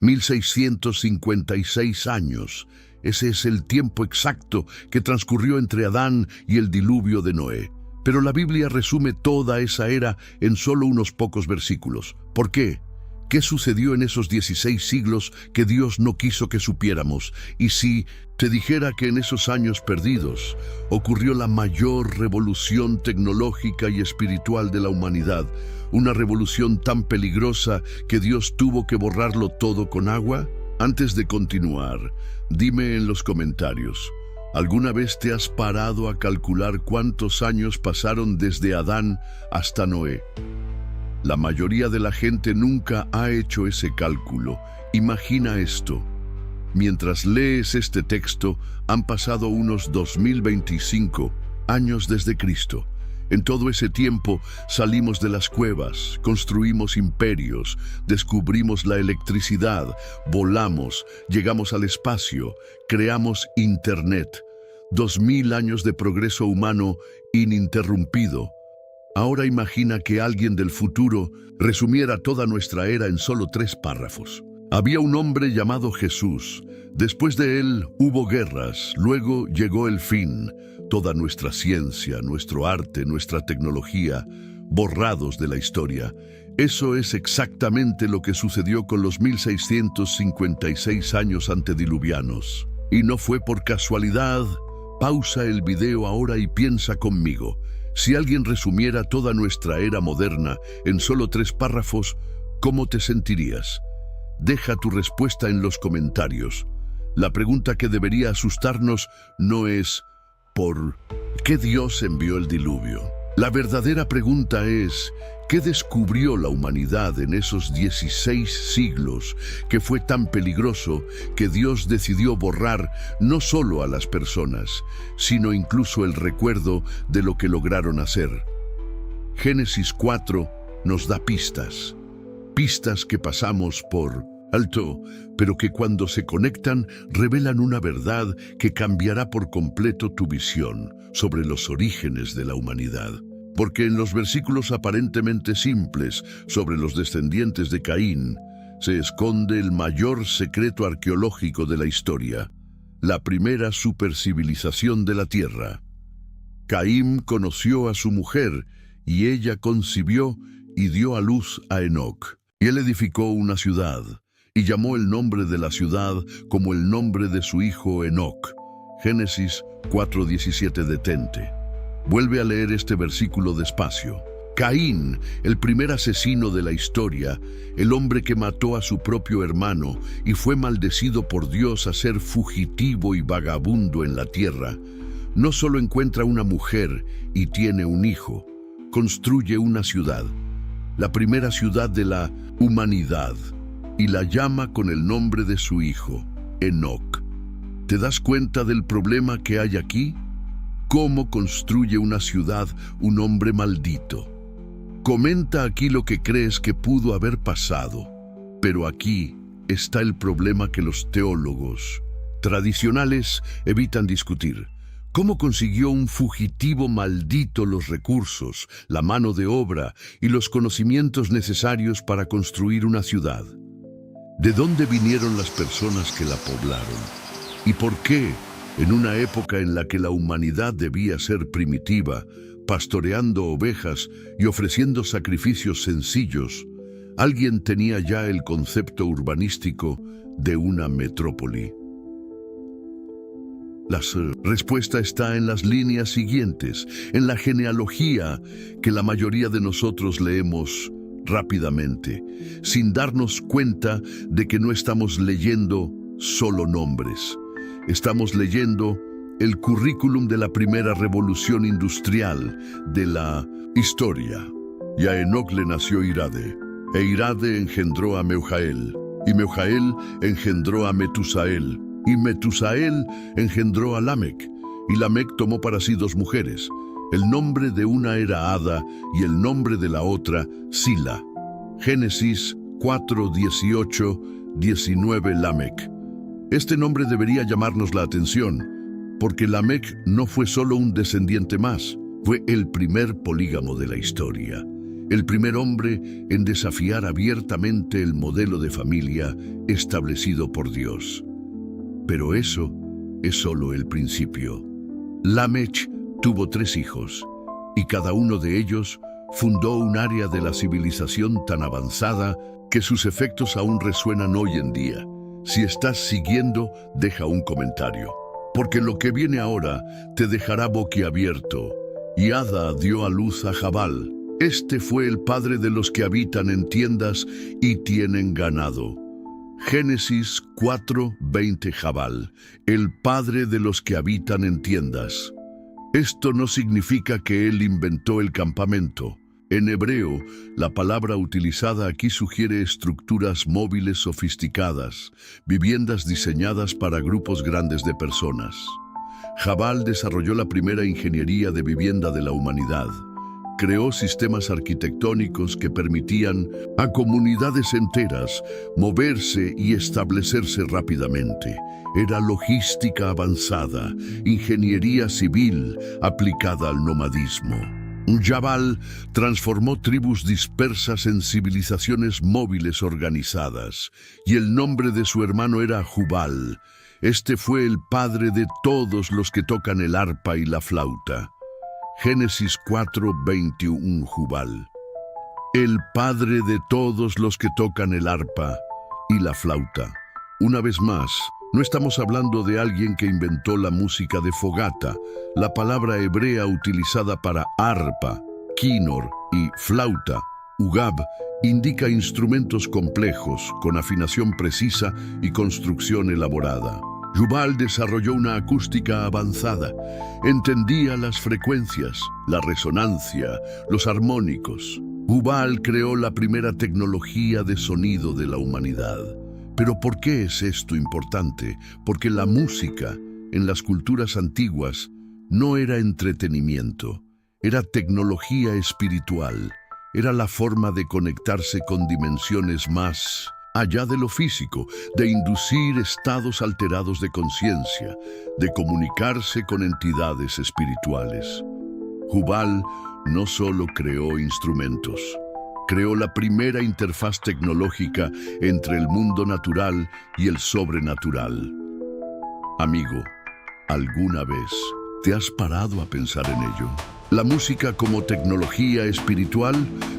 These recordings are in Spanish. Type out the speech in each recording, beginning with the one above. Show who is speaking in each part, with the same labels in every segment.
Speaker 1: 1656 años. Ese es el tiempo exacto que transcurrió entre Adán y el diluvio de Noé. Pero la Biblia resume toda esa era en solo unos pocos versículos. ¿Por qué? ¿Qué sucedió en esos 16 siglos que Dios no quiso que supiéramos? Y si te dijera que en esos años perdidos ocurrió la mayor revolución tecnológica y espiritual de la humanidad, una revolución tan peligrosa que Dios tuvo que borrarlo todo con agua? Antes de continuar, dime en los comentarios, ¿alguna vez te has parado a calcular cuántos años pasaron desde Adán hasta Noé? La mayoría de la gente nunca ha hecho ese cálculo. Imagina esto. Mientras lees este texto, han pasado unos 2025 años desde Cristo. En todo ese tiempo salimos de las cuevas, construimos imperios, descubrimos la electricidad, volamos, llegamos al espacio, creamos Internet. 2000 años de progreso humano ininterrumpido. Ahora imagina que alguien del futuro resumiera toda nuestra era en solo 3 párrafos. Había un hombre llamado Jesús. Después de él hubo guerras, luego llegó el fin. Toda nuestra ciencia, nuestro arte, nuestra tecnología, borrados de la historia. Eso es exactamente lo que sucedió con los 1656 años antediluvianos. Y no fue por casualidad. Pausa el video ahora y piensa conmigo. Si alguien resumiera toda nuestra era moderna en solo 3 párrafos, ¿cómo te sentirías? Deja tu respuesta en los comentarios. La pregunta que debería asustarnos no es ¿por qué Dios envió el diluvio? La verdadera pregunta es ¿qué descubrió la humanidad en esos 16 siglos que fue tan peligroso que Dios decidió borrar no solo a las personas, sino incluso el recuerdo de lo que lograron hacer? Génesis 4 nos da pistas que pasamos por alto, pero que cuando se conectan revelan una verdad que cambiará por completo tu visión sobre los orígenes de la humanidad. Porque en los versículos aparentemente simples sobre los descendientes de Caín se esconde el mayor secreto arqueológico de la historia, la primera supercivilización de la tierra. Caín conoció a su mujer y ella concibió y dio a luz a Enoc. Y él edificó una ciudad y llamó el nombre de la ciudad como el nombre de su hijo Enoc. Génesis 4:17. Detente. Vuelve a leer este versículo despacio. Caín, el primer asesino de la historia, el hombre que mató a su propio hermano y fue maldecido por Dios a ser fugitivo y vagabundo en la tierra, no solo encuentra una mujer y tiene un hijo, construye una ciudad, la primera ciudad de la humanidad, y la llama con el nombre de su hijo, Enoc. ¿Te das cuenta del problema que hay aquí? ¿Cómo construye una ciudad un hombre maldito? Comenta aquí lo que crees que pudo haber pasado, pero aquí está el problema que los teólogos tradicionales evitan discutir. ¿Cómo consiguió un fugitivo maldito los recursos, la mano de obra y los conocimientos necesarios para construir una ciudad? ¿De dónde vinieron las personas que la poblaron? ¿Y por qué, en una época en la que la humanidad debía ser primitiva, pastoreando ovejas y ofreciendo sacrificios sencillos, alguien tenía ya el concepto urbanístico de una metrópoli? La respuesta está en las líneas siguientes, en la genealogía que la mayoría de nosotros leemos rápidamente, sin darnos cuenta de que no estamos leyendo solo nombres. Estamos leyendo el currículum de la primera revolución industrial de la historia. Y a Enoc le nació Irade, e Irade engendró a Meujael, y Meujael engendró a Metusael, y Metusael engendró a Lamec, y Lamec tomó para sí 2 mujeres. El nombre de una era Ada y el nombre de la otra Sila. Génesis 4, 18, 19. Lamec. Este nombre debería llamarnos la atención, porque Lamec no fue solo un descendiente más, fue el primer polígamo de la historia. el primer hombre en desafiar abiertamente el modelo de familia establecido por Dios. Pero eso es solo el principio. Lamech tuvo 3 hijos, y cada uno de ellos fundó un área de la civilización tan avanzada que sus efectos aún resuenan hoy en día. Si estás siguiendo, deja un comentario, porque lo que viene ahora te dejará boquiabierto. Y Ada dio a luz a Jabal. Este fue el padre de los que habitan en tiendas y tienen ganado. Génesis 4:20. Jabal, el padre de los que habitan en tiendas. Esto no significa que él inventó el campamento. En hebreo, la palabra utilizada aquí sugiere estructuras móviles sofisticadas, viviendas diseñadas para grupos grandes de personas. Jabal desarrolló la primera ingeniería de vivienda de la humanidad. Creó sistemas arquitectónicos que permitían a comunidades enteras moverse y establecerse rápidamente. Era logística avanzada, ingeniería civil aplicada al nomadismo. Jabal transformó tribus dispersas en civilizaciones móviles organizadas, y el nombre de su hermano era Jubal. Este fue el padre de todos los que tocan el arpa y la flauta. Génesis 4:21. Jubal, el padre de todos los que tocan el arpa y la flauta. Una vez más, no estamos hablando de alguien que inventó la música de fogata. La palabra hebrea utilizada para arpa, quínor y flauta, ugab, indica instrumentos complejos, con afinación precisa y construcción elaborada. Jubal desarrolló una acústica avanzada. Entendía las frecuencias, la resonancia, los armónicos. Jubal creó la primera tecnología de sonido de la humanidad. Pero ¿por qué es esto importante? Porque la música, en las culturas antiguas, no era entretenimiento, era tecnología espiritual. Era la forma de conectarse con dimensiones más allá de lo físico, de inducir estados alterados de conciencia, de comunicarse con entidades espirituales. Jubal no solo creó instrumentos, creó la primera interfaz tecnológica entre el mundo natural y el sobrenatural. Amigo, ¿alguna vez te has parado a pensar en ello? La música como tecnología espiritual.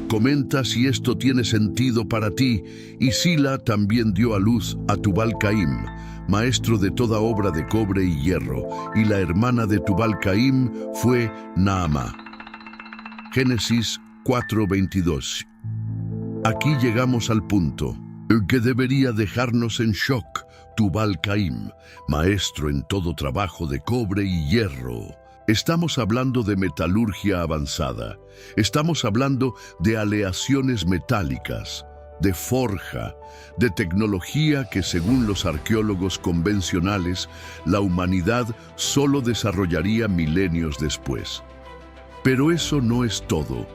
Speaker 1: Comenta si esto tiene sentido para ti. Y Sila también dio a luz a Tubal-Caim, maestro de toda obra de cobre y hierro, y la hermana de Tubal-Caim fue Naamá. Génesis 4:22. Aquí llegamos al punto que debería dejarnos en shock. Tubal-Caim, maestro en todo trabajo de cobre y hierro. Estamos hablando de metalurgia avanzada. Estamos hablando de aleaciones metálicas, de forja, de tecnología que, según los arqueólogos convencionales, la humanidad solo desarrollaría milenios después. Pero eso no es todo.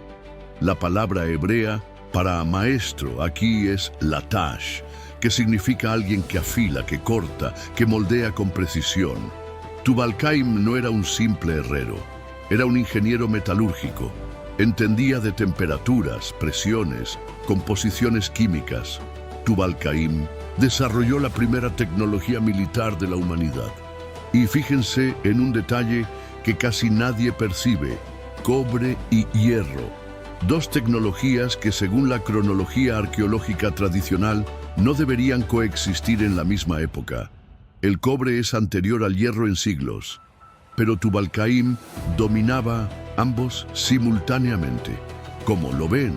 Speaker 1: La palabra hebrea para maestro aquí es latash, que significa alguien que afila, que corta, que moldea con precisión. Tubal-Caim no era un simple herrero, era un ingeniero metalúrgico. Entendía de temperaturas, presiones, composiciones químicas. Tubal-Caim desarrolló la primera tecnología militar de la humanidad. Y fíjense en un detalle que casi nadie percibe: cobre y hierro. Dos tecnologías que, según la cronología arqueológica tradicional, no deberían coexistir en la misma época. El cobre es anterior al hierro en siglos, pero Tubal-Caim dominaba ambos simultáneamente. Como lo ven,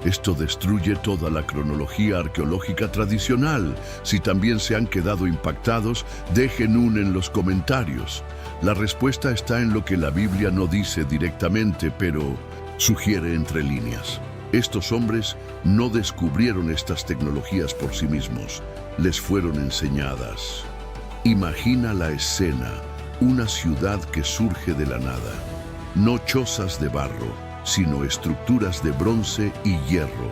Speaker 1: esto destruye toda la cronología arqueológica tradicional. Si también se han quedado impactados, dejen un en los comentarios. La respuesta está en lo que la Biblia no dice directamente, pero sugiere entre líneas. Estos hombres no descubrieron estas tecnologías por sí mismos, les fueron enseñadas. Imagina la escena, una ciudad que surge de la nada. No chozas de barro, sino estructuras de bronce y hierro.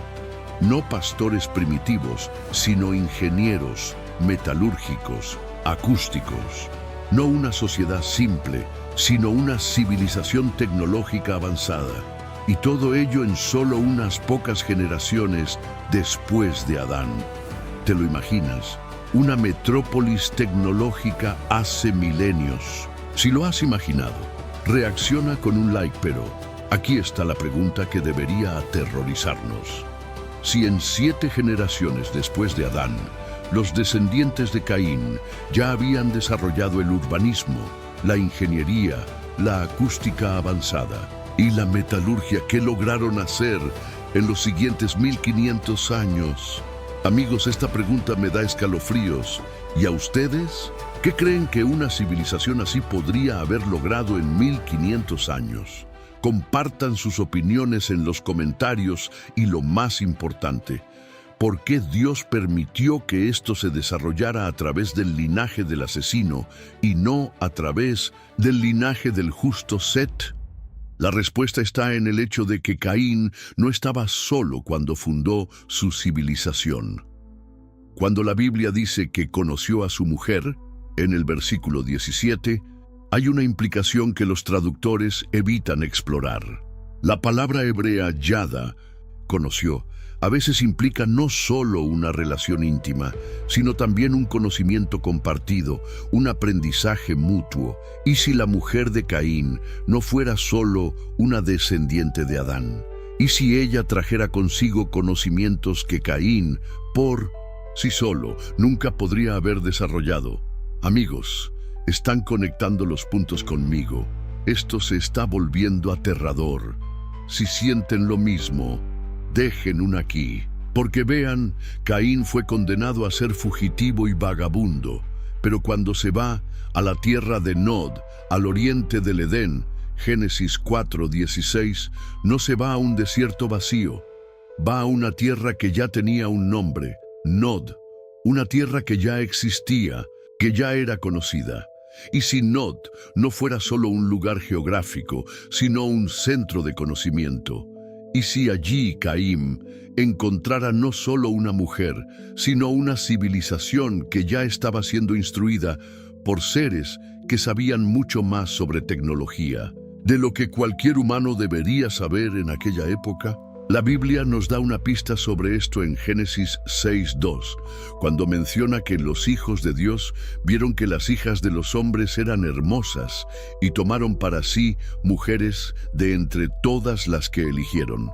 Speaker 1: No pastores primitivos, sino ingenieros, metalúrgicos, acústicos. No una sociedad simple, sino una civilización tecnológica avanzada. Y todo ello en solo unas pocas generaciones después de Adán. ¿Te lo imaginas? Una metrópolis tecnológica hace milenios. Si lo has imaginado, reacciona con un like, pero aquí está la pregunta que debería aterrorizarnos. Si en 7 generaciones después de Adán, los descendientes de Caín ya habían desarrollado el urbanismo, la ingeniería, la acústica avanzada y la metalurgia, ¿qué lograron hacer en los siguientes 1500 años? Amigos, esta pregunta me da escalofríos. ¿Y a ustedes? ¿Qué creen que una civilización así podría haber logrado en 1500 años? Compartan sus opiniones en los comentarios y lo más importante, ¿por qué Dios permitió que esto se desarrollara a través del linaje del asesino y no a través del linaje del justo Set? La respuesta está en el hecho de que Caín no estaba solo cuando fundó su civilización. Cuando la Biblia dice que conoció a su mujer, en el versículo 17, hay una implicación que los traductores evitan explorar. La palabra hebrea yada, conoció, a veces implica no solo una relación íntima, sino también un conocimiento compartido, un aprendizaje mutuo. ¿Y si la mujer de Caín no fuera solo una descendiente de Adán? ¿Y si ella trajera consigo conocimientos que Caín, por sí solo, nunca podría haber desarrollado? Amigos, están conectando los puntos conmigo. Esto se está volviendo aterrador. Si sienten lo mismo, dejen un aquí, porque vean, Caín fue condenado a ser fugitivo y vagabundo, pero cuando se va a la tierra de Nod, al oriente del Edén, Génesis 4:16, no se va a un desierto vacío, va a una tierra que ya tenía un nombre, Nod, una tierra que ya existía, que ya era conocida. Y si Nod no fuera solo un lugar geográfico, sino un centro de conocimiento, y si allí Caín encontrara no solo una mujer, sino una civilización que ya estaba siendo instruida por seres que sabían mucho más sobre tecnología, de lo que cualquier humano debería saber en aquella época. La Biblia nos da una pista sobre esto en Génesis 6:2, cuando menciona que los hijos de Dios vieron que las hijas de los hombres eran hermosas y tomaron para sí mujeres de entre todas las que eligieron.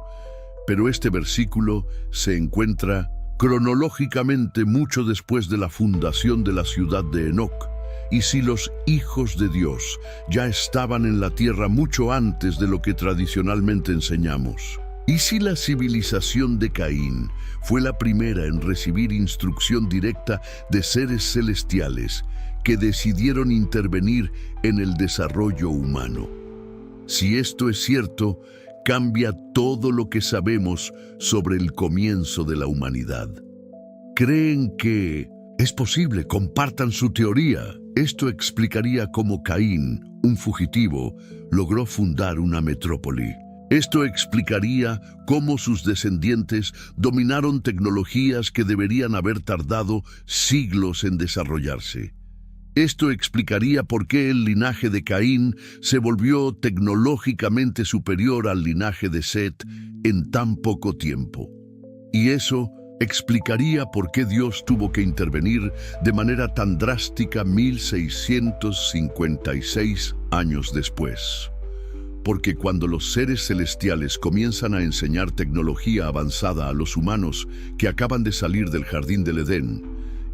Speaker 1: Pero este versículo se encuentra cronológicamente mucho después de la fundación de la ciudad de Enoc. Y si los hijos de Dios ya estaban en la tierra mucho antes de lo que tradicionalmente enseñamos, ¿y si la civilización de Caín fue la primera en recibir instrucción directa de seres celestiales que decidieron intervenir en el desarrollo humano? Si esto es cierto, cambia todo lo que sabemos sobre el comienzo de la humanidad. ¿Creen que es posible? Compartan su teoría. Esto explicaría cómo Caín, un fugitivo, logró fundar una metrópoli. Esto explicaría cómo sus descendientes dominaron tecnologías que deberían haber tardado siglos en desarrollarse. Esto explicaría por qué el linaje de Caín se volvió tecnológicamente superior al linaje de Set en tan poco tiempo. Y eso explicaría por qué Dios tuvo que intervenir de manera tan drástica 1656 años después. Porque cuando los seres celestiales comienzan a enseñar tecnología avanzada a los humanos que acaban de salir del jardín del Edén,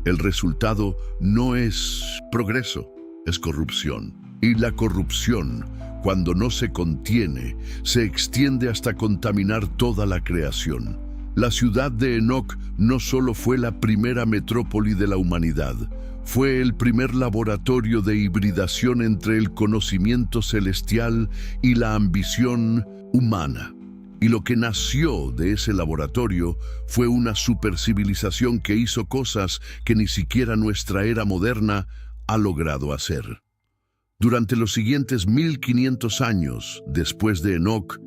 Speaker 1: el resultado no es progreso, es corrupción. Y la corrupción, cuando no se contiene, se extiende hasta contaminar toda la creación. La ciudad de Enoc no solo fue la primera metrópoli de la humanidad, fue el primer laboratorio de hibridación entre el conocimiento celestial y la ambición humana. Y lo que nació de ese laboratorio fue una supercivilización que hizo cosas que ni siquiera nuestra era moderna ha logrado hacer. Durante los siguientes 1500 años después de Enoc,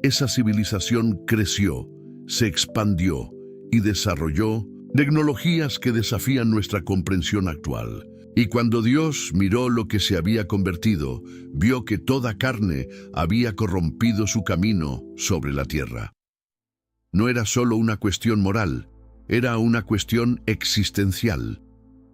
Speaker 1: esa civilización creció, se expandió y desarrolló tecnologías que desafían nuestra comprensión actual. Y cuando Dios miró lo que se había convertido, vio que toda carne había corrompido su camino sobre la tierra. No era solo una cuestión moral, era una cuestión existencial.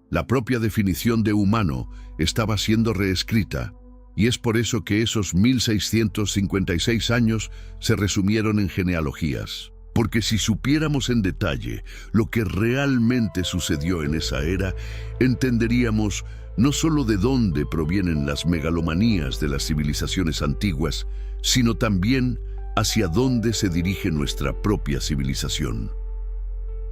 Speaker 1: La propia definición de humano estaba siendo reescrita, y es por eso que esos 1656 años se resumieron en genealogías. Porque si supiéramos en detalle lo que realmente sucedió en esa era, entenderíamos no solo de dónde provienen las megalomanías de las civilizaciones antiguas, sino también hacia dónde se dirige nuestra propia civilización.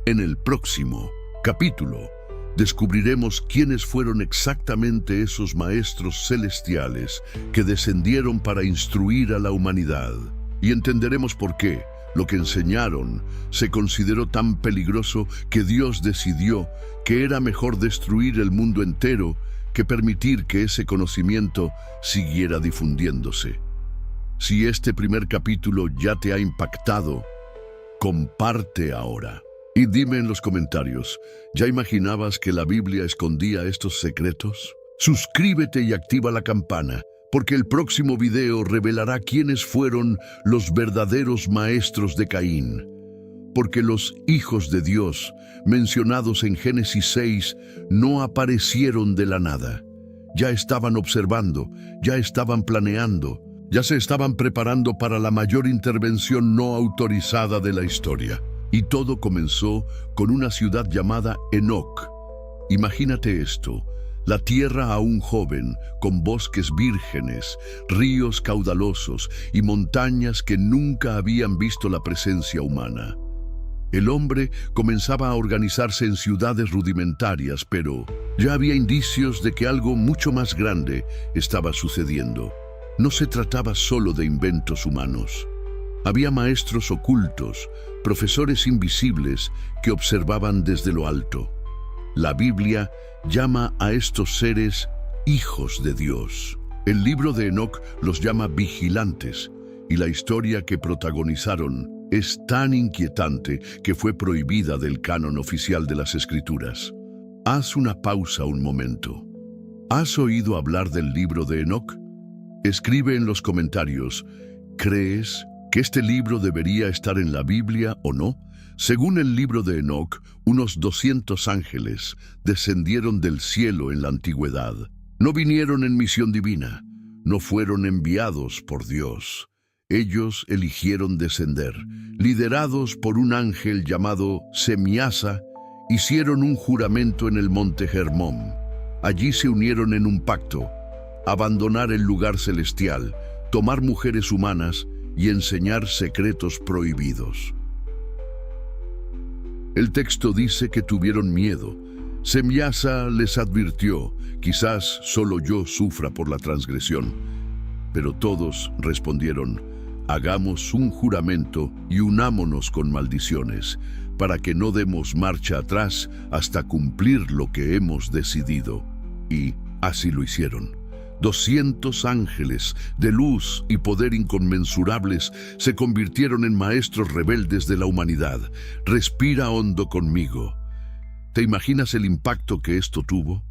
Speaker 1: En el próximo capítulo, descubriremos quiénes fueron exactamente esos maestros celestiales que descendieron para instruir a la humanidad, y entenderemos por qué lo que enseñaron se consideró tan peligroso que Dios decidió que era mejor destruir el mundo entero que permitir que ese conocimiento siguiera difundiéndose. Si este primer capítulo ya te ha impactado, comparte ahora. Y dime en los comentarios, ¿ya imaginabas que la Biblia escondía estos secretos? Suscríbete y activa la campana, porque el próximo video revelará quiénes fueron los verdaderos maestros de Caín. Porque los hijos de Dios, mencionados en Génesis 6, no aparecieron de la nada. Ya estaban observando, ya estaban planeando, ya se estaban preparando para la mayor intervención no autorizada de la historia. Y todo comenzó con una ciudad llamada Enoc. Imagínate esto. La tierra aún joven, con bosques vírgenes, ríos caudalosos y montañas que nunca habían visto la presencia humana. El hombre comenzaba a organizarse en ciudades rudimentarias, pero ya había indicios de que algo mucho más grande estaba sucediendo. No se trataba solo de inventos humanos. Había maestros ocultos, profesores invisibles que observaban desde lo alto. La Biblia llama a estos seres hijos de Dios. El libro de Enoc los llama vigilantes, y la historia que protagonizaron es tan inquietante que fue prohibida del canon oficial de las Escrituras. Haz una pausa un momento. ¿Has oído hablar del libro de Enoc? Escribe en los comentarios, ¿crees que este libro debería estar en la Biblia o no? Según el libro de Enoc, unos 200 ángeles descendieron del cielo en la antigüedad. No vinieron en misión divina, no fueron enviados por Dios. Ellos eligieron descender. Liderados por un ángel llamado Semiasa, hicieron un juramento en el monte Hermón. Allí se unieron en un pacto, abandonar el lugar celestial, tomar mujeres humanas y enseñar secretos prohibidos. El texto dice que tuvieron miedo. Semiasa les advirtió, quizás solo yo sufra por la transgresión. Pero todos respondieron, hagamos un juramento y unámonos con maldiciones, para que no demos marcha atrás hasta cumplir lo que hemos decidido. Y así lo hicieron. 200 ángeles de luz y poder inconmensurables se convirtieron en maestros rebeldes de la humanidad. Respira hondo conmigo. ¿Te imaginas el impacto que esto tuvo?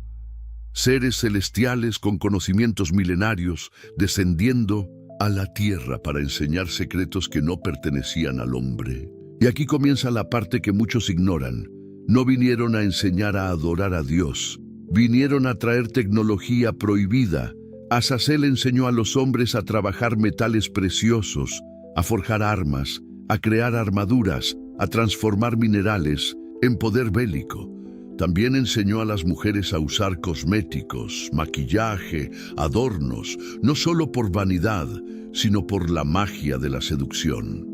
Speaker 1: Seres celestiales con conocimientos milenarios descendiendo a la tierra para enseñar secretos que no pertenecían al hombre. Y aquí comienza la parte que muchos ignoran. No vinieron a enseñar a adorar a Dios. Vinieron a traer tecnología prohibida. Azazel enseñó a los hombres a trabajar metales preciosos, a forjar armas, a crear armaduras, a transformar minerales en poder bélico. También enseñó a las mujeres a usar cosméticos, maquillaje, adornos, no solo por vanidad, sino por la magia de la seducción.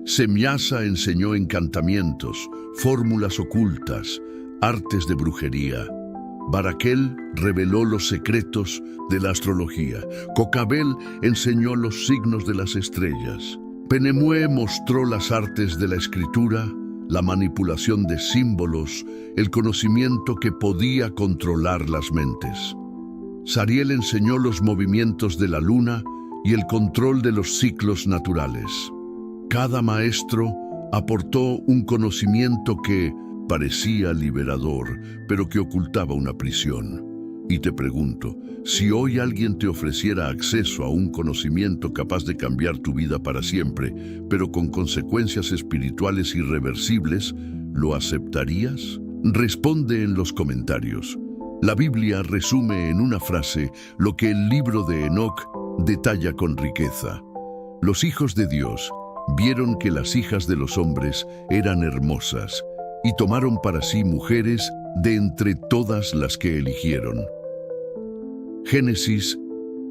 Speaker 1: Semiasa enseñó encantamientos, fórmulas ocultas, artes de brujería. Baraquel reveló los secretos de la astrología. Cocabel enseñó los signos de las estrellas. Penemue mostró las artes de la escritura, la manipulación de símbolos, el conocimiento que podía controlar las mentes. Sariel enseñó los movimientos de la luna y el control de los ciclos naturales. Cada maestro aportó un conocimiento que parecía liberador, pero que ocultaba una prisión. Y te pregunto, si hoy alguien te ofreciera acceso a un conocimiento capaz de cambiar tu vida para siempre, pero con consecuencias espirituales irreversibles, ¿lo aceptarías? Responde en los comentarios. La Biblia resume en una frase lo que el libro de Enoc detalla con riqueza. Los hijos de Dios vieron que las hijas de los hombres eran hermosas y tomaron para sí mujeres de entre todas las que eligieron. Génesis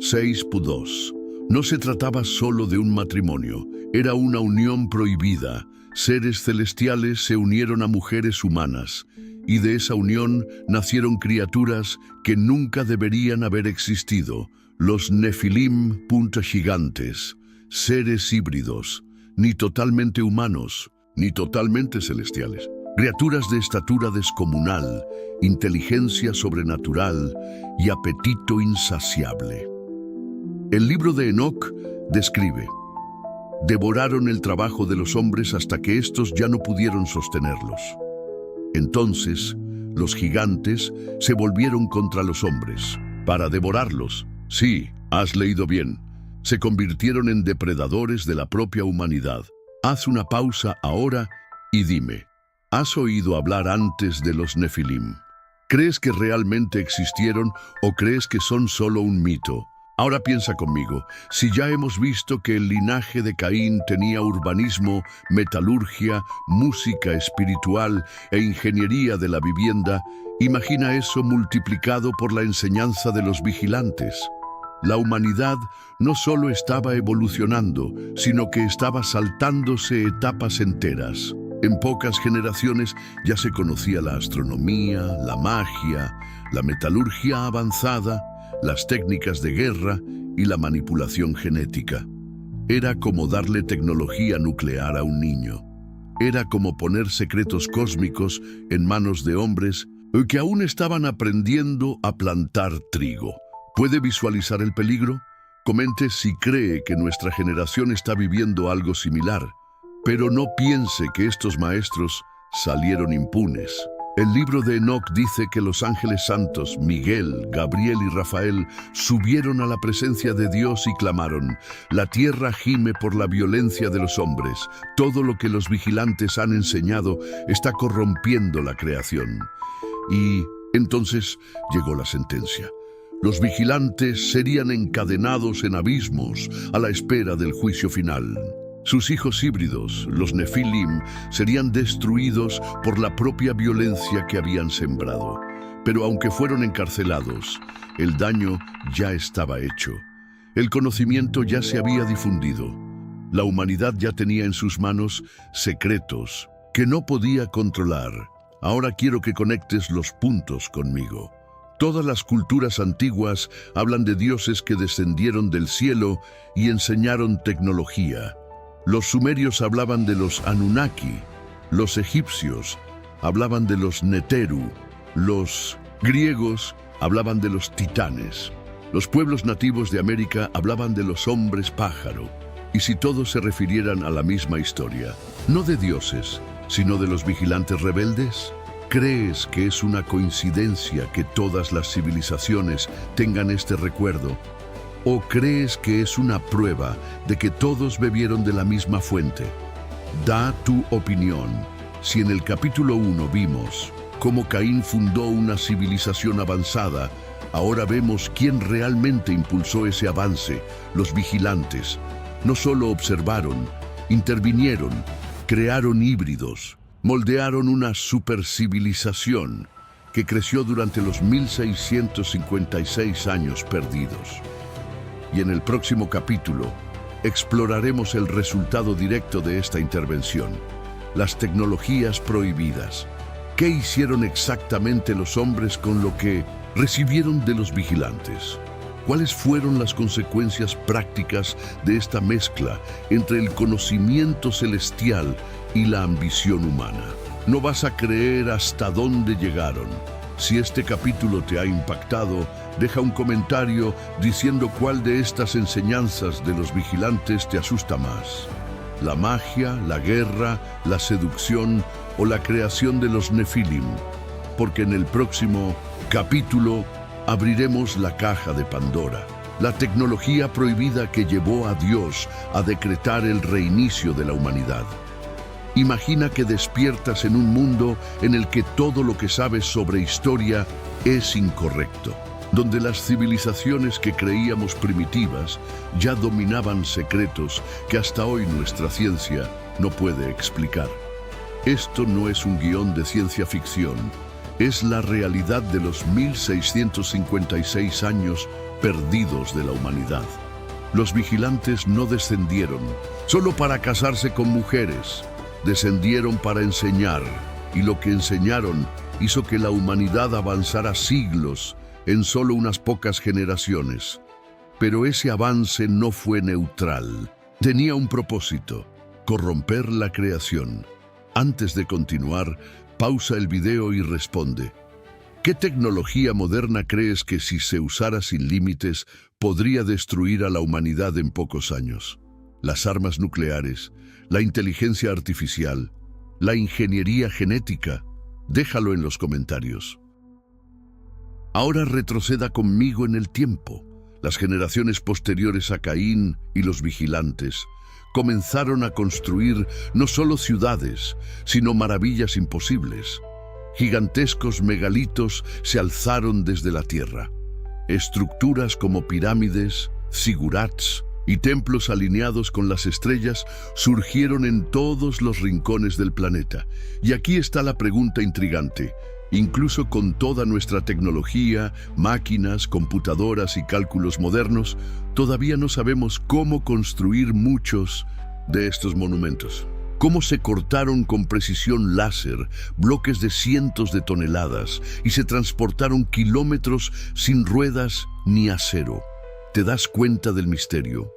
Speaker 1: 6:2. No se trataba solo de un matrimonio, era una unión prohibida. Seres celestiales se unieron a mujeres humanas, y de esa unión nacieron criaturas que nunca deberían haber existido, los Nefilim, gigantes, seres híbridos, ni totalmente humanos, ni totalmente celestiales. Criaturas de estatura descomunal, inteligencia sobrenatural y apetito insaciable. El libro de Enoc describe: devoraron el trabajo de los hombres hasta que éstos ya no pudieron sostenerlos. Entonces, los gigantes se volvieron contra los hombres, para devorarlos. Sí, has leído bien. Se convirtieron en depredadores de la propia humanidad. Haz una pausa ahora y dime, ¿has oído hablar antes de los Nefilim? ¿Crees que realmente existieron o crees que son solo un mito? Ahora piensa conmigo, si ya hemos visto que el linaje de Caín tenía urbanismo, metalurgia, música espiritual e ingeniería de la vivienda, imagina eso multiplicado por la enseñanza de los vigilantes. La humanidad no solo estaba evolucionando, sino que estaba saltándose etapas enteras. En pocas generaciones ya se conocía la astronomía, la magia, la metalurgia avanzada, las técnicas de guerra y la manipulación genética. Era como darle tecnología nuclear a un niño. Era como poner secretos cósmicos en manos de hombres que aún estaban aprendiendo a plantar trigo. ¿Puede visualizar el peligro? Comente si cree que nuestra generación está viviendo algo similar, pero no piense que estos maestros salieron impunes. El libro de Enoc dice que los ángeles santos, Miguel, Gabriel y Rafael, subieron a la presencia de Dios y clamaron: la tierra gime por la violencia de los hombres. Todo lo que los vigilantes han enseñado está corrompiendo la creación. Y entonces llegó la sentencia. Los vigilantes serían encadenados en abismos a la espera del juicio final. Sus hijos híbridos, los Nefilim, serían destruidos por la propia violencia que habían sembrado. Pero aunque fueron encarcelados, el daño ya estaba hecho. El conocimiento ya se había difundido. La humanidad ya tenía en sus manos secretos que no podía controlar. Ahora quiero que conectes los puntos conmigo. Todas las culturas antiguas hablan de dioses que descendieron del cielo y enseñaron tecnología. Los sumerios hablaban de los Anunnaki, los egipcios hablaban de los Neteru, los griegos hablaban de los titanes, los pueblos nativos de América hablaban de los hombres pájaro. Y si todos se refirieran a la misma historia, no de dioses, sino de los vigilantes rebeldes, ¿crees que es una coincidencia que todas las civilizaciones tengan este recuerdo? ¿O crees que es una prueba de que todos bebieron de la misma fuente? Da tu opinión. Si en el capítulo 1 vimos cómo Caín fundó una civilización avanzada, ahora vemos quién realmente impulsó ese avance, los vigilantes. No solo observaron, intervinieron, crearon híbridos, moldearon una supercivilización que creció durante los 1656 años perdidos. Y en el próximo capítulo exploraremos el resultado directo de esta intervención, las tecnologías prohibidas. ¿Qué hicieron exactamente los hombres con lo que recibieron de los vigilantes? ¿Cuáles fueron las consecuencias prácticas de esta mezcla entre el conocimiento celestial y la ambición humana? No vas a creer hasta dónde llegaron. Si este capítulo te ha impactado, deja un comentario diciendo cuál de estas enseñanzas de los vigilantes te asusta más. La magia, la guerra, la seducción o la creación de los Nefilim. Porque en el próximo capítulo Abriremos la caja de Pandora, la tecnología prohibida que llevó a Dios a decretar el reinicio de la humanidad. Imagina que despiertas en un mundo en el que todo lo que sabes sobre historia es incorrecto, donde las civilizaciones que creíamos primitivas ya dominaban secretos que hasta hoy nuestra ciencia no puede explicar. Esto no es un guión de ciencia ficción, es la realidad de los 1656 años perdidos de la humanidad. Los vigilantes no descendieron solo para casarse con mujeres, descendieron para enseñar, y lo que enseñaron hizo que la humanidad avanzara siglos en solo unas pocas generaciones. Pero ese avance no fue neutral, tenía un propósito: corromper la creación. Antes de continuar, pausa el video y responde: ¿qué tecnología moderna crees que, si se usara sin límites, podría destruir a la humanidad en pocos años? ¿Las armas nucleares, la inteligencia artificial, la ingeniería genética? Déjalo en los comentarios. Ahora retroceda conmigo en el tiempo. Las generaciones posteriores a Caín y los vigilantes comenzaron a construir no solo ciudades, sino maravillas imposibles. Gigantescos megalitos se alzaron desde la tierra. Estructuras como pirámides, zigurats y templos alineados con las estrellas surgieron en todos los rincones del planeta. Y aquí está la pregunta intrigante. Incluso con toda nuestra tecnología, máquinas, computadoras y cálculos modernos, todavía no sabemos cómo construir muchos de estos monumentos. Cómo se cortaron con precisión láser bloques de cientos de toneladas y se transportaron kilómetros sin ruedas ni acero. ¿Te das cuenta del misterio?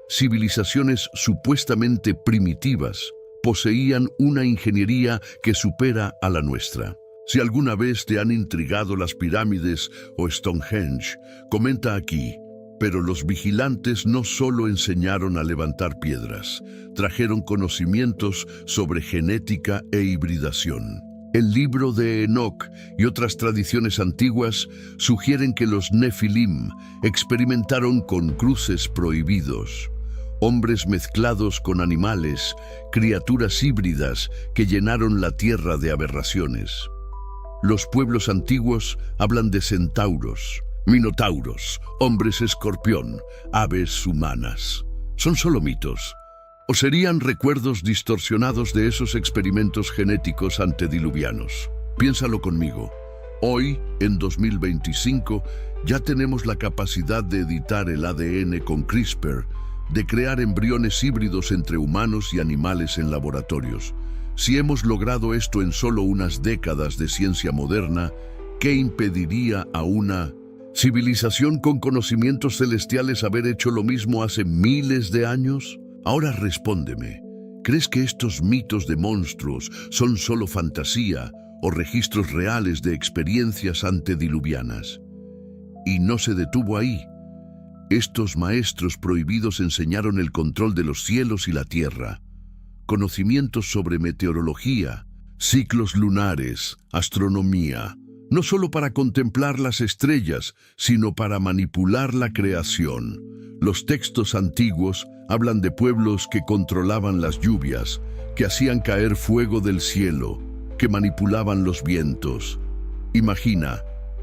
Speaker 1: Civilizaciones supuestamente primitivas poseían una ingeniería que supera a la nuestra. Si alguna vez te han intrigado las pirámides o Stonehenge, comenta aquí. Pero los vigilantes no solo enseñaron a levantar piedras, trajeron conocimientos sobre genética e hibridación. El libro de Enoc y otras tradiciones antiguas sugieren que los Nefilim experimentaron con cruces prohibidos, hombres mezclados con animales, criaturas híbridas que llenaron la tierra de aberraciones. Los pueblos antiguos hablan de centauros, minotauros, hombres escorpión, aves humanas. ¿Son solo mitos? ¿O serían recuerdos distorsionados de esos experimentos genéticos antediluvianos? Piénsalo conmigo. Hoy, en 2025, ya tenemos la capacidad de editar el ADN con CRISPR, de crear embriones híbridos entre humanos y animales en laboratorios. Si hemos logrado esto en solo unas décadas de ciencia moderna, ¿qué impediría a una civilización con conocimientos celestiales haber hecho lo mismo hace miles de años? Ahora respóndeme, ¿crees que estos mitos de monstruos son solo fantasía o registros reales de experiencias antediluvianas? Y no se detuvo ahí. Estos maestros prohibidos enseñaron el control de los cielos y la tierra, conocimientos sobre meteorología, ciclos lunares, astronomía, no solo para contemplar las estrellas, sino para manipular la creación. Los textos antiguos hablan de pueblos que controlaban las lluvias, que hacían caer fuego del cielo, que manipulaban los vientos. Imagina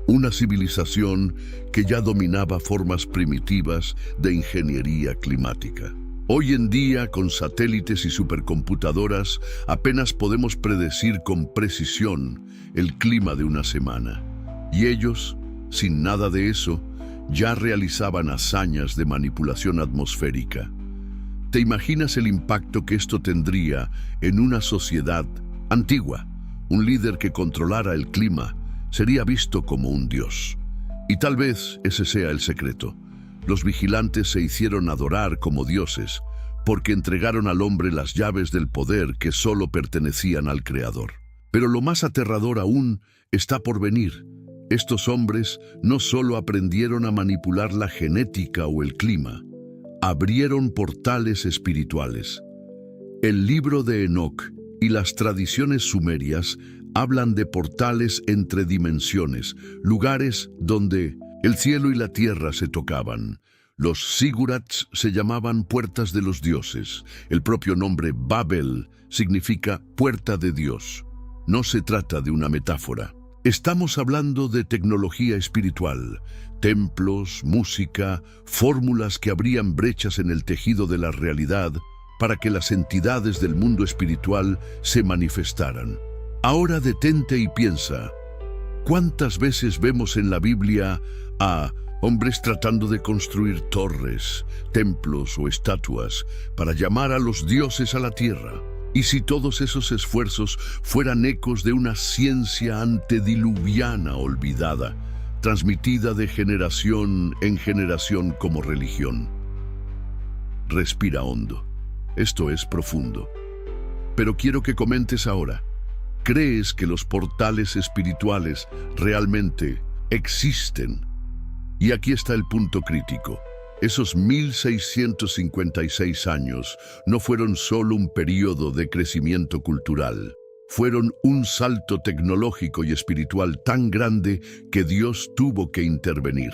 Speaker 1: una civilización que ya dominaba formas primitivas de ingeniería climática. Hoy en día, con satélites y supercomputadoras, apenas podemos predecir con precisión el clima de una semana. Y ellos, sin nada de eso, ya realizaban hazañas de manipulación atmosférica. ¿Te imaginas el impacto que esto tendría en una sociedad antigua? Un líder que controlara el clima sería visto como un dios. Y tal vez ese sea el secreto. Los vigilantes se hicieron adorar como dioses porque entregaron al hombre las llaves del poder que solo pertenecían al Creador. Pero lo más aterrador aún está por venir. Estos hombres no solo aprendieron a manipular la genética o el clima, abrieron portales espirituales. El libro de Enoc y las tradiciones sumerias hablan de portales entre dimensiones, lugares donde El cielo y la tierra se tocaban. Los zigurats se llamaban puertas de los dioses. El propio nombre Babel significa puerta de Dios. No se trata de una metáfora. Estamos hablando de tecnología espiritual, templos, música, fórmulas que abrían brechas en el tejido de la realidad para que las entidades del mundo espiritual se manifestaran. Ahora detente y piensa, ¿cuántas veces vemos en la Biblia a hombres tratando de construir torres, templos o estatuas para llamar a los dioses a la tierra? ¿Y si todos esos esfuerzos fueran ecos de una ciencia antediluviana olvidada, transmitida de generación en generación como religión? Respira hondo. Esto es profundo. Pero quiero que comentes ahora. ¿Crees que los portales espirituales realmente existen? Y aquí está el punto crítico. Esos 1656 años no fueron solo un periodo de crecimiento cultural. Fueron un salto tecnológico y espiritual tan grande que Dios tuvo que intervenir.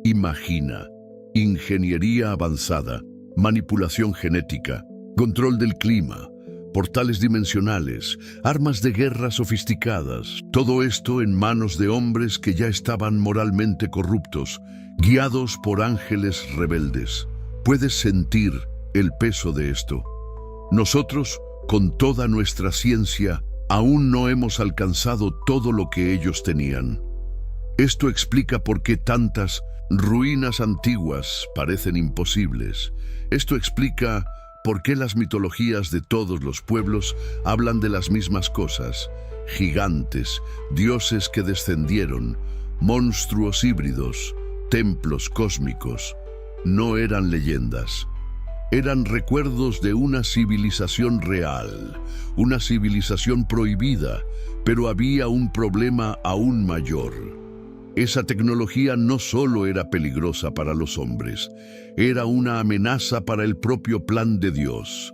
Speaker 1: Imagina, ingeniería avanzada, manipulación genética, control del clima, portales dimensionales, armas de guerra sofisticadas, todo esto en manos de hombres que ya estaban moralmente corruptos, guiados por ángeles rebeldes. ¿Puedes sentir el peso de esto? Nosotros, con toda nuestra ciencia, aún no hemos alcanzado todo lo que ellos tenían. Esto explica por qué tantas ruinas antiguas parecen imposibles. Esto explica por qué las mitologías de todos los pueblos hablan de las mismas cosas: gigantes, dioses que descendieron, monstruos híbridos, templos cósmicos. No eran leyendas, eran recuerdos de una civilización real, una civilización prohibida, pero había un problema aún mayor. Esa tecnología no solo era peligrosa para los hombres, era una amenaza para el propio plan de Dios.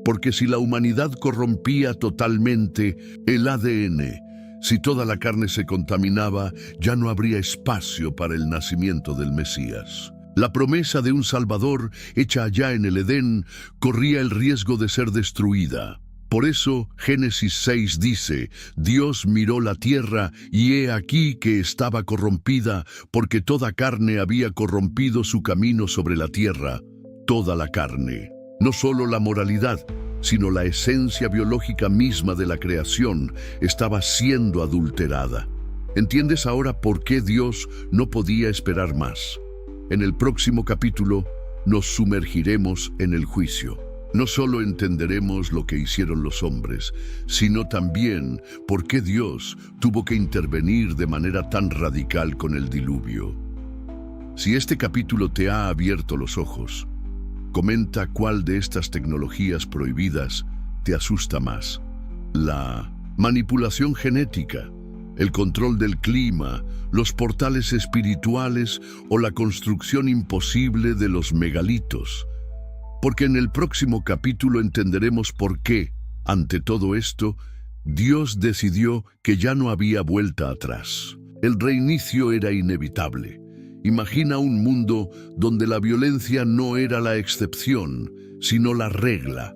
Speaker 1: Porque si la humanidad corrompía totalmente el ADN, si toda la carne se contaminaba, ya no habría espacio para el nacimiento del Mesías. La promesa de un Salvador, hecha allá en el Edén, corría el riesgo de ser destruida. Por eso, Génesis 6 dice, Dios miró la tierra y he aquí que estaba corrompida, porque toda carne había corrompido su camino sobre la tierra. Toda la carne. No solo la moralidad, sino la esencia biológica misma de la creación estaba siendo adulterada. ¿Entiendes ahora por qué Dios no podía esperar más? En el próximo capítulo nos sumergiremos en el juicio. No solo entenderemos lo que hicieron los hombres, sino también por qué Dios tuvo que intervenir de manera tan radical con el diluvio. Si este capítulo te ha abierto los ojos, comenta cuál de estas tecnologías prohibidas te asusta más. La manipulación genética, el control del clima, los portales espirituales o la construcción imposible de los megalitos. Porque en el próximo capítulo entenderemos por qué, ante todo esto, Dios decidió que ya no había vuelta atrás. El reinicio era inevitable. Imagina un mundo donde la violencia no era la excepción, sino la regla,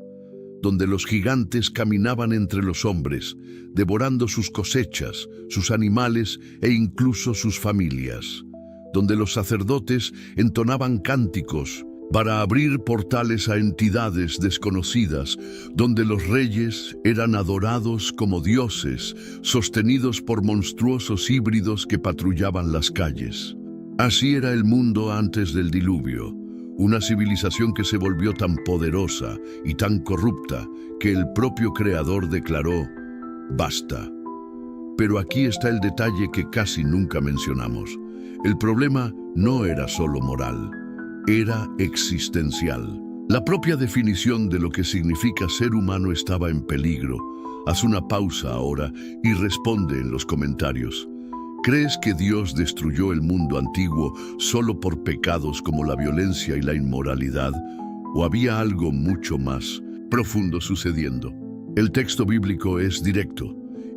Speaker 1: donde los gigantes caminaban entre los hombres, devorando sus cosechas, sus animales e incluso sus familias, donde los sacerdotes entonaban cánticos para abrir portales a entidades desconocidas, donde los reyes eran adorados como dioses, sostenidos por monstruosos híbridos que patrullaban las calles. Así era el mundo antes del diluvio, una civilización que se volvió tan poderosa y tan corrupta que el propio Creador declaró: basta. Pero aquí está el detalle que casi nunca mencionamos. El problema no era solo moral. Era existencial. La propia definición de lo que significa ser humano estaba en peligro. Haz una pausa ahora y responde en los comentarios. ¿Crees que Dios destruyó el mundo antiguo solo por pecados como la violencia y la inmoralidad? ¿O había algo mucho más profundo sucediendo? El texto bíblico es directo.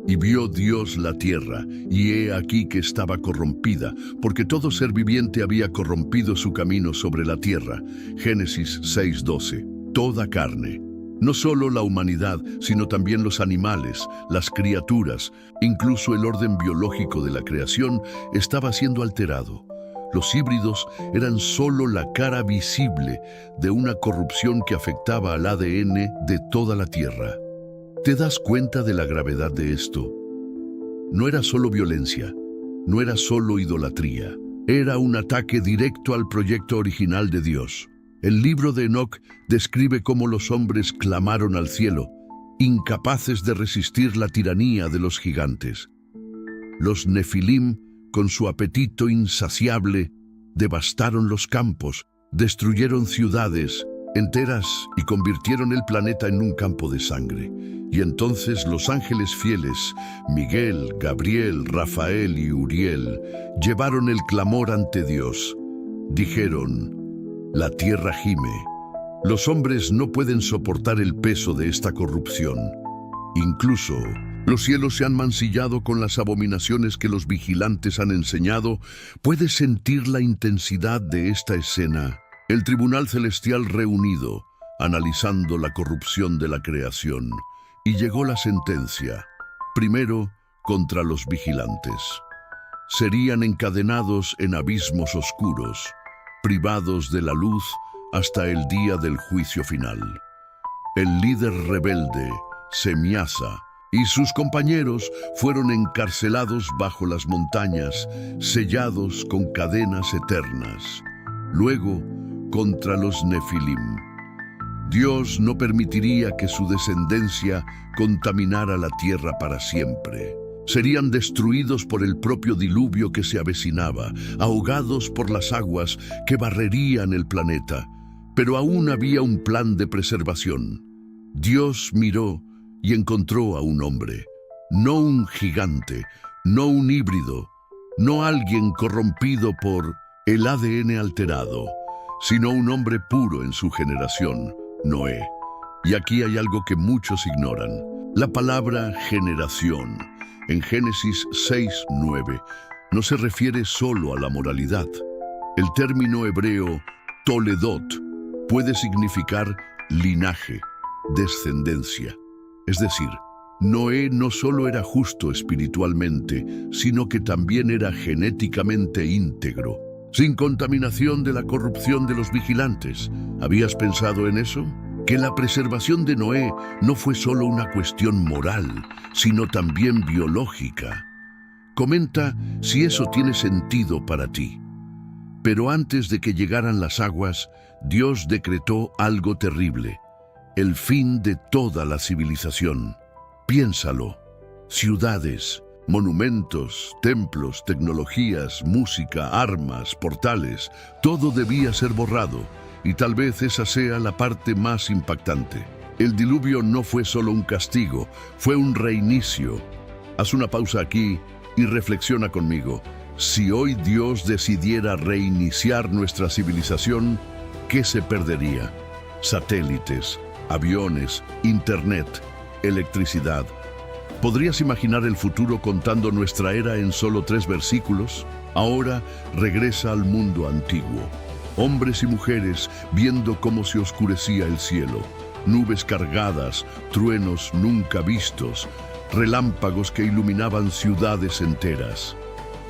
Speaker 1: Y vio Dios la tierra, y he aquí que estaba corrompida, porque todo ser viviente había corrompido su camino sobre la tierra. Génesis 6:12. Toda carne. No solo la humanidad, sino también los animales, las criaturas, incluso el orden biológico de la creación estaba siendo alterado. Los híbridos eran solo la cara visible de una corrupción que afectaba al ADN de toda la Tierra. ¿Te das cuenta de la gravedad de esto? No era solo violencia, no era solo idolatría, era un ataque directo al proyecto original de Dios. El libro de Enoc describe cómo los hombres clamaron al cielo, incapaces de resistir la tiranía de los gigantes. Los Nefilim, con su apetito insaciable, devastaron los campos, destruyeron ciudades enteras y convirtieron el planeta en un campo de sangre. Y entonces los ángeles fieles, Miguel, Gabriel, Rafael y Uriel, llevaron el clamor ante Dios. Dijeron: la tierra gime. Los hombres no pueden soportar el peso de esta corrupción. Incluso los cielos se han mancillado con las abominaciones que los vigilantes han enseñado. ¿Puedes sentir la intensidad de esta escena? El tribunal celestial reunido, analizando la corrupción de la creación. Y llegó la sentencia. Primero, contra los vigilantes. Serían encadenados en abismos oscuros, privados de la luz hasta el día del juicio final. El líder rebelde, Semiasa, y sus compañeros fueron encarcelados bajo las montañas, sellados con cadenas eternas. Luego, contra los Nefilim. Dios no permitiría que su descendencia contaminara la tierra para siempre. Serían destruidos por el propio diluvio que se avecinaba, ahogados por las aguas que barrerían el planeta. Pero aún había un plan de preservación. Dios miró y encontró a un hombre, no un gigante, no un híbrido, no alguien corrompido por el ADN alterado, sino un hombre puro en su generación, Noé. Y aquí hay algo que muchos ignoran. La palabra generación, en Génesis 6:9, no se refiere solo a la moralidad. El término hebreo toledot puede significar linaje, descendencia. Es decir, Noé no solo era justo espiritualmente, sino que también era genéticamente íntegro, sin contaminación de la corrupción de los vigilantes. ¿Habías pensado en eso? Que la preservación de Noé no fue solo una cuestión moral, sino también biológica. Comenta si eso tiene sentido para ti. Pero antes de que llegaran las aguas, Dios decretó algo terrible: el fin de toda la civilización. Piénsalo. Ciudades, monumentos, templos, tecnologías, música, armas, portales, todo debía ser borrado. Y tal vez esa sea la parte más impactante. El diluvio no fue solo un castigo, fue un reinicio. Haz una pausa aquí y reflexiona conmigo. Si hoy Dios decidiera reiniciar nuestra civilización, ¿qué se perdería? Satélites, aviones, internet, electricidad. ¿Podrías imaginar el futuro contando nuestra era en solo 3 versículos? Ahora regresa al mundo antiguo. Hombres y mujeres viendo cómo se oscurecía el cielo, nubes cargadas, truenos nunca vistos, relámpagos que iluminaban ciudades enteras.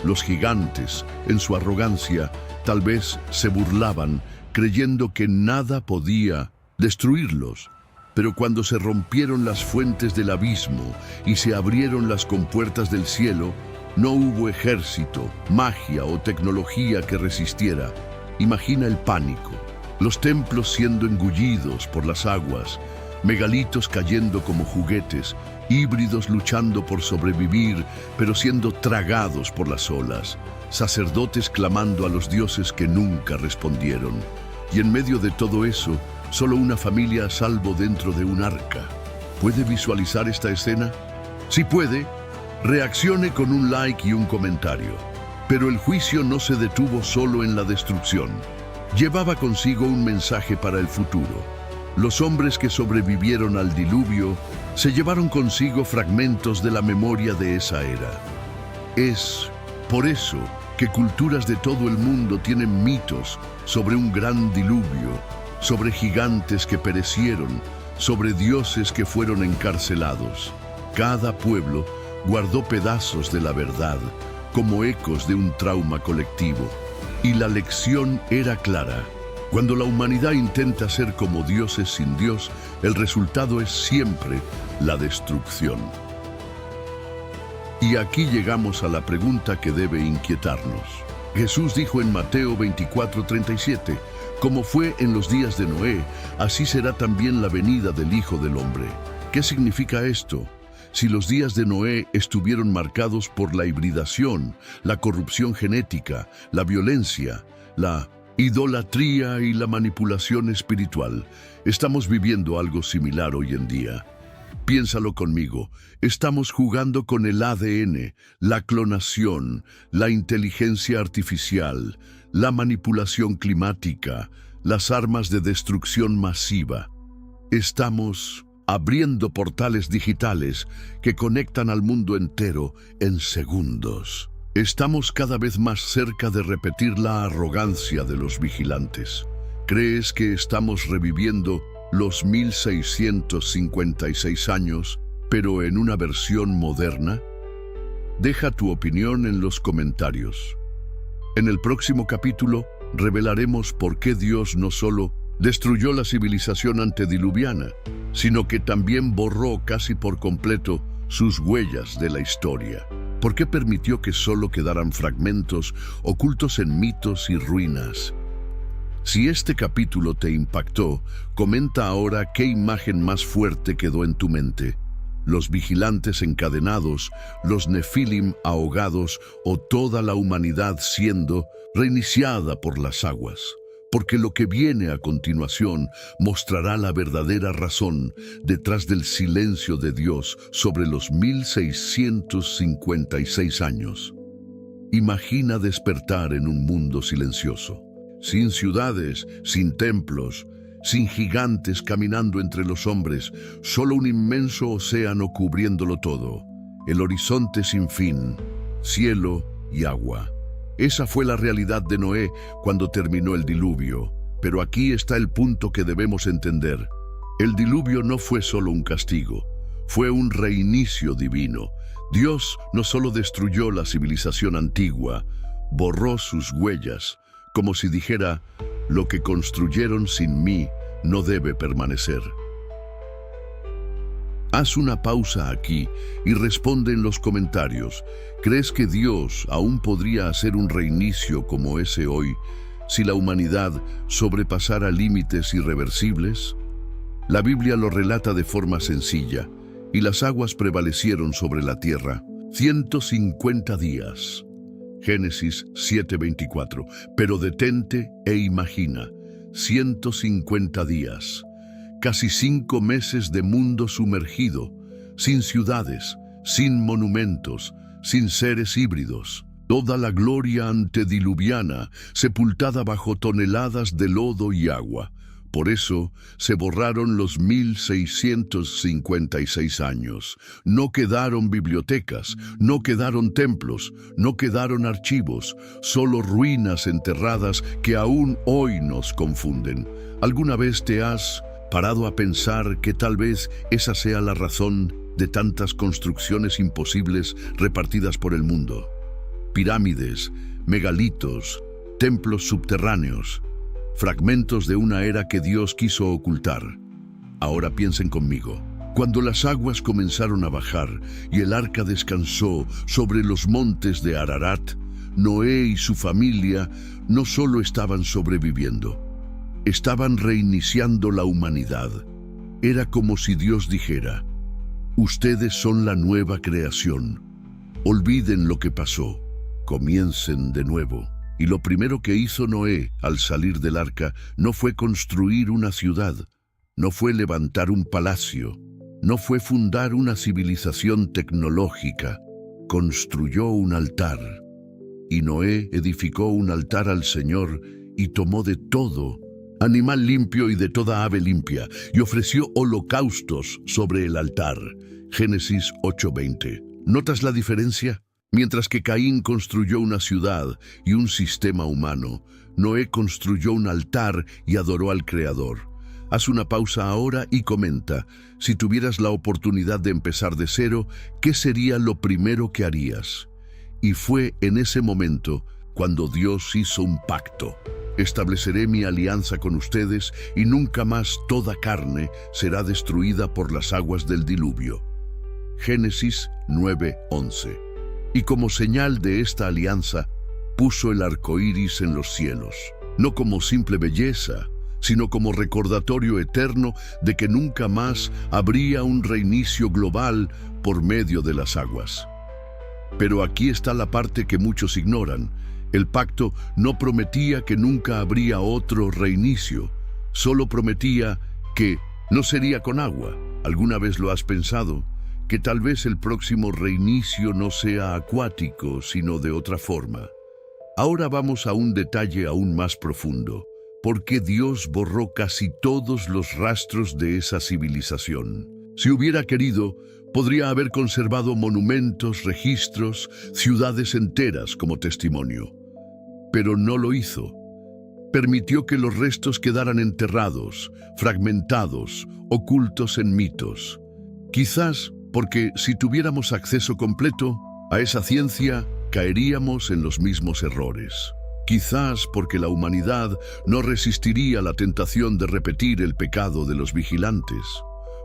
Speaker 1: Los gigantes, en su arrogancia, tal vez se burlaban, creyendo que nada podía destruirlos. Pero cuando se rompieron las fuentes del abismo y se abrieron las compuertas del cielo, no hubo ejército, magia o tecnología que resistiera. Imagina el pánico, los templos siendo engullidos por las aguas, megalitos cayendo como juguetes, híbridos luchando por sobrevivir, pero siendo tragados por las olas, sacerdotes clamando a los dioses que nunca respondieron. Y en medio de todo eso, solo una familia a salvo dentro de un arca. ¿Puede visualizar esta escena? Si puede, reaccione con un like y un comentario. Pero el juicio no se detuvo solo en la destrucción. Llevaba consigo un mensaje para el futuro. Los hombres que sobrevivieron al diluvio Se llevaron consigo fragmentos de la memoria de esa era. Es por eso que culturas de todo el mundo tienen mitos sobre un gran diluvio, sobre gigantes que perecieron, sobre dioses que fueron encarcelados. Cada pueblo guardó pedazos de la verdad, como ecos de un trauma colectivo. Y la lección era clara. Cuando la humanidad intenta ser como dioses sin Dios, el resultado es siempre la destrucción. Y aquí llegamos a la pregunta que debe inquietarnos. Jesús dijo en Mateo 24:37, como fue en los días de Noé, así será también la venida del Hijo del Hombre. ¿Qué significa esto? Si los días de Noé estuvieron marcados por la hibridación, la corrupción genética, la violencia, la idolatría y la manipulación espiritual, estamos viviendo algo similar hoy en día. Piénsalo conmigo, estamos jugando con el ADN, la clonación, la inteligencia artificial, la manipulación climática, las armas de destrucción masiva. Estamos abriendo portales digitales que conectan al mundo entero en segundos. Estamos cada vez más cerca de repetir la arrogancia de los vigilantes. ¿Crees que estamos reviviendo los 1656 años, pero en una versión moderna? Deja tu opinión en los comentarios. En el próximo capítulo revelaremos por qué Dios no solo destruyó la civilización antediluviana, sino que también borró casi por completo sus huellas de la historia. ¿Por qué permitió que solo quedaran fragmentos ocultos en mitos y ruinas? Si este capítulo te impactó, comenta ahora qué imagen más fuerte quedó en tu mente. Los vigilantes encadenados, los nefilim ahogados o toda la humanidad siendo reiniciada por las aguas. Porque lo que viene a continuación mostrará la verdadera razón detrás del silencio de Dios sobre los 1656 años. Imagina despertar en un mundo silencioso, sin ciudades, sin templos, sin gigantes caminando entre los hombres, solo un inmenso océano cubriéndolo todo, el horizonte sin fin, cielo y agua. Esa fue la realidad de Noé cuando terminó el diluvio. Pero aquí está el punto que debemos entender. El diluvio no fue solo un castigo, fue un reinicio divino. Dios no solo destruyó la civilización antigua, borró sus huellas, como si dijera, lo que construyeron sin mí no debe permanecer. Haz una pausa aquí y responde en los comentarios. ¿Crees que Dios aún podría hacer un reinicio como ese hoy si la humanidad sobrepasara límites irreversibles? La Biblia lo relata de forma sencilla. Y las aguas prevalecieron sobre la tierra 150 días. Génesis 7:24. Pero detente e imagina, 150 días. Casi 5 meses de mundo sumergido, sin ciudades, sin monumentos, sin seres híbridos. Toda la gloria antediluviana, sepultada bajo toneladas de lodo y agua. Por eso se borraron los 1656 años. No quedaron bibliotecas, no quedaron templos, no quedaron archivos, solo ruinas enterradas que aún hoy nos confunden. ¿Alguna vez te has parado a pensar que tal vez esa sea la razón de tantas construcciones imposibles repartidas por el mundo? Pirámides, megalitos, templos subterráneos, fragmentos de una era que Dios quiso ocultar. Ahora piensen conmigo. Cuando las aguas comenzaron a bajar y el arca descansó sobre los montes de Ararat, Noé y su familia no solo estaban sobreviviendo, estaban reiniciando la humanidad. Era como si Dios dijera, ustedes son la nueva creación. Olviden lo que pasó, comiencen de nuevo. Y lo primero que hizo Noé al salir del arca no fue construir una ciudad, no fue levantar un palacio, no fue fundar una civilización tecnológica. Construyó un altar. Y Noé edificó un altar al Señor y tomó de todo animal limpio y de toda ave limpia, y ofreció holocaustos sobre el altar. Génesis 8:20. ¿Notas la diferencia? Mientras que Caín construyó una ciudad y un sistema humano, Noé construyó un altar y adoró al Creador. Haz una pausa ahora y comenta, si tuvieras la oportunidad de empezar de cero, ¿qué sería lo primero que harías? Y fue en ese momento cuando Dios hizo un pacto. Estableceré mi alianza con ustedes y nunca más toda carne será destruida por las aguas del diluvio. Génesis 9:11. Y como señal de esta alianza, puso el arco iris en los cielos, no como simple belleza, sino como recordatorio eterno de que nunca más habría un reinicio global por medio de las aguas. Pero aquí está la parte que muchos ignoran. El pacto no prometía que nunca habría otro reinicio, solo prometía que no sería con agua. ¿Alguna vez lo has pensado? Que tal vez el próximo reinicio no sea acuático, sino de otra forma. Ahora vamos a un detalle aún más profundo. ¿Por qué Dios borró casi todos los rastros de esa civilización? Si hubiera querido, podría haber conservado monumentos, registros, ciudades enteras como testimonio. Pero no lo hizo. Permitió que los restos quedaran enterrados, fragmentados, ocultos en mitos. Quizás porque si tuviéramos acceso completo a esa ciencia, caeríamos en los mismos errores. Quizás porque la humanidad no resistiría la tentación de repetir el pecado de los vigilantes.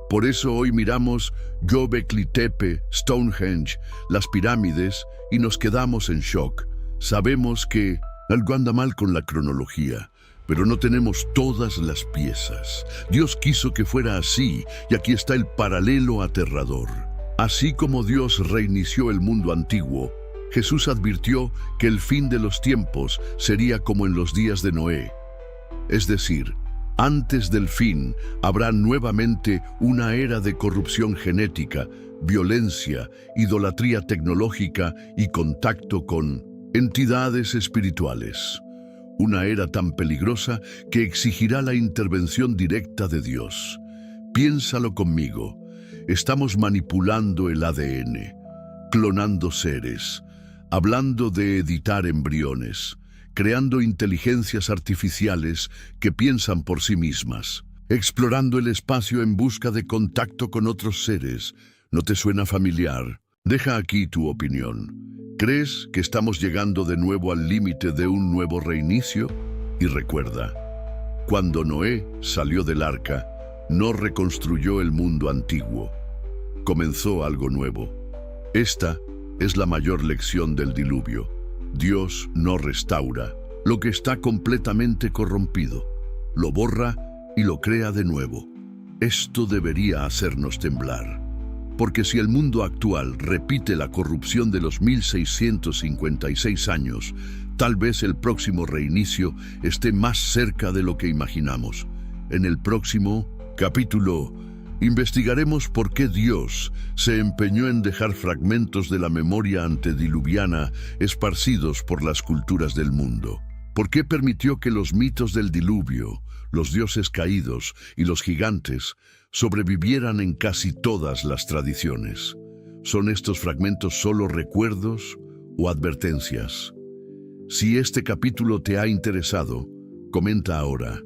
Speaker 1: Por eso hoy miramos Göbekli Tepe, Stonehenge, las pirámides y nos quedamos en shock. Sabemos que algo anda mal con la cronología, pero no tenemos todas las piezas. Dios quiso que fuera así, y aquí está el paralelo aterrador. Así como Dios reinició el mundo antiguo, Jesús advirtió que el fin de los tiempos sería como en los días de Noé. Es decir, antes del fin habrá nuevamente una era de corrupción genética, violencia, idolatría tecnológica y contacto con entidades espirituales. Una era tan peligrosa que exigirá la intervención directa de Dios. Piénsalo conmigo. Estamos manipulando el ADN, clonando seres, hablando de editar embriones, creando inteligencias artificiales que piensan por sí mismas, explorando el espacio en busca de contacto con otros seres. ¿No te suena familiar? Deja aquí tu opinión. ¿Crees que estamos llegando de nuevo al límite de un nuevo reinicio? Y recuerda, cuando Noé salió del arca, no reconstruyó el mundo antiguo. Comenzó algo nuevo. Esta es la mayor lección del diluvio. Dios no restaura lo que está completamente corrompido. Lo borra y lo crea de nuevo. Esto debería hacernos temblar. Porque si el mundo actual repite la corrupción de los 1656 años, tal vez el próximo reinicio esté más cerca de lo que imaginamos. En el próximo capítulo, investigaremos por qué Dios se empeñó en dejar fragmentos de la memoria antediluviana esparcidos por las culturas del mundo. ¿Por qué permitió que los mitos del diluvio, los dioses caídos y los gigantes sobrevivieran en casi todas las tradiciones? ¿Son estos fragmentos solo recuerdos o advertencias? Si este capítulo te ha interesado, comenta ahora.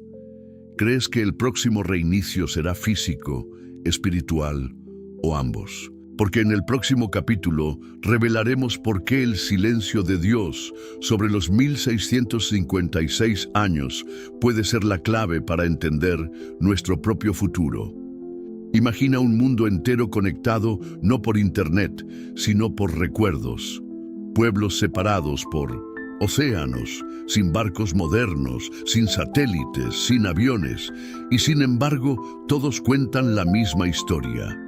Speaker 1: ¿Crees que el próximo reinicio será físico, espiritual o ambos? Porque en el próximo capítulo revelaremos por qué el silencio de Dios sobre los 1656 años puede ser la clave para entender nuestro propio futuro. Imagina un mundo entero conectado no por internet, sino por recuerdos. Pueblos separados por océanos, sin barcos modernos, sin satélites, sin aviones, y sin embargo todos cuentan la misma historia.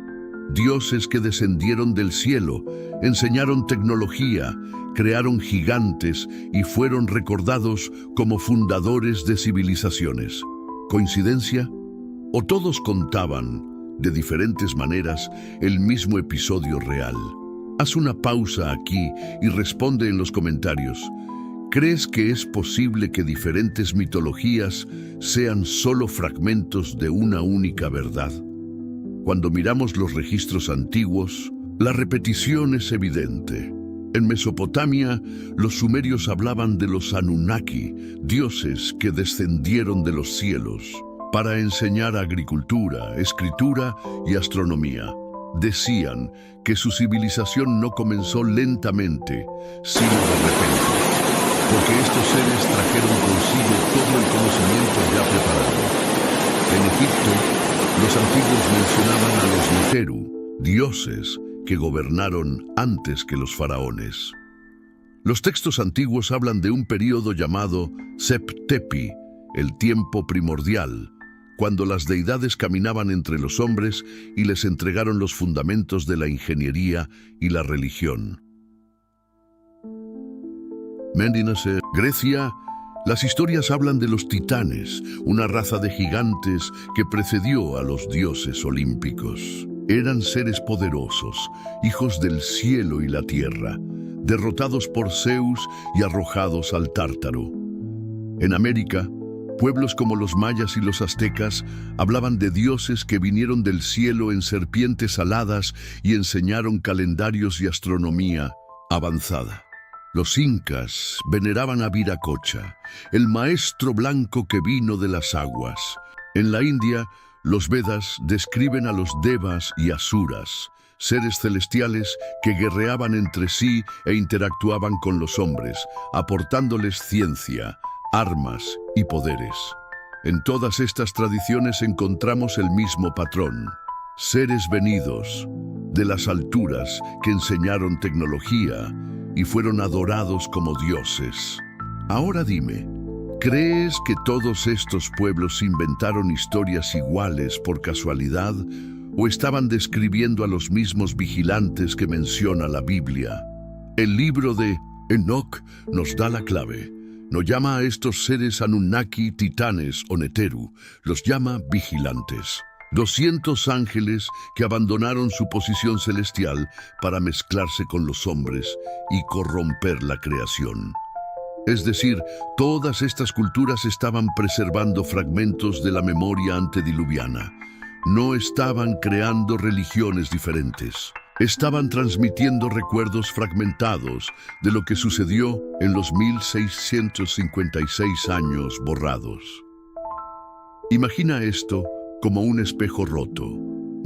Speaker 1: Dioses que descendieron del cielo, enseñaron tecnología, crearon gigantes y fueron recordados como fundadores de civilizaciones. ¿Coincidencia? ¿O todos contaban, de diferentes maneras, el mismo episodio real? Haz una pausa aquí y responde en los comentarios. ¿Crees que es posible que diferentes mitologías sean solo fragmentos de una única verdad? Cuando miramos los registros antiguos, la repetición es evidente. En Mesopotamia, los sumerios hablaban de los Anunnaki, dioses que descendieron de los cielos, para enseñar agricultura, escritura y astronomía. Decían que su civilización no comenzó lentamente, sino de repente, porque estos seres trajeron consigo todo el conocimiento ya preparado. En Egipto, los antiguos mencionaban a los Neteru, dioses que gobernaron antes que los faraones. Los textos antiguos hablan de un período llamado Sep-Tepi, el tiempo primordial, cuando las deidades caminaban entre los hombres y les entregaron los fundamentos de la ingeniería y la religión. Mendinase, Grecia, las historias hablan de los titanes, una raza de gigantes que precedió a los dioses olímpicos. Eran seres poderosos, hijos del cielo y la tierra, derrotados por Zeus y arrojados al Tártaro. En América, pueblos como los mayas y los aztecas hablaban de dioses que vinieron del cielo en serpientes aladas y enseñaron calendarios y astronomía avanzada. Los incas veneraban a Viracocha, el maestro blanco que vino de las aguas. En la India, los Vedas describen a los devas y asuras, seres celestiales que guerreaban entre sí e interactuaban con los hombres, aportándoles ciencia, armas y poderes. En todas estas tradiciones encontramos el mismo patrón: seres venidos de las alturas que enseñaron tecnología y fueron adorados como dioses. Ahora dime, ¿crees que todos estos pueblos inventaron historias iguales por casualidad o estaban describiendo a los mismos vigilantes que menciona la Biblia? El libro de Enoc nos da la clave. No llama a estos seres Anunnaki, titanes o Neteru, los llama vigilantes. 200 ángeles que abandonaron su posición celestial para mezclarse con los hombres y corromper la creación. Es decir, todas estas culturas estaban preservando fragmentos de la memoria antediluviana. No estaban creando religiones diferentes. Estaban transmitiendo recuerdos fragmentados de lo que sucedió en los 1656 años borrados. Imagina esto como un espejo roto.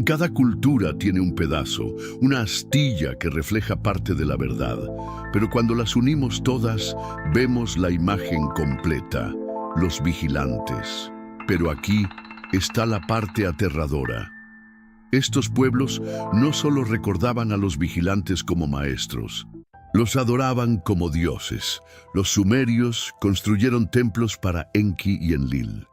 Speaker 1: Cada cultura tiene un pedazo, una astilla que refleja parte de la verdad, pero cuando las unimos todas, vemos la imagen completa, los vigilantes. Pero aquí está la parte aterradora. Estos pueblos no solo recordaban a los vigilantes como maestros, los adoraban como dioses. Los sumerios construyeron templos para Enki y Enlil.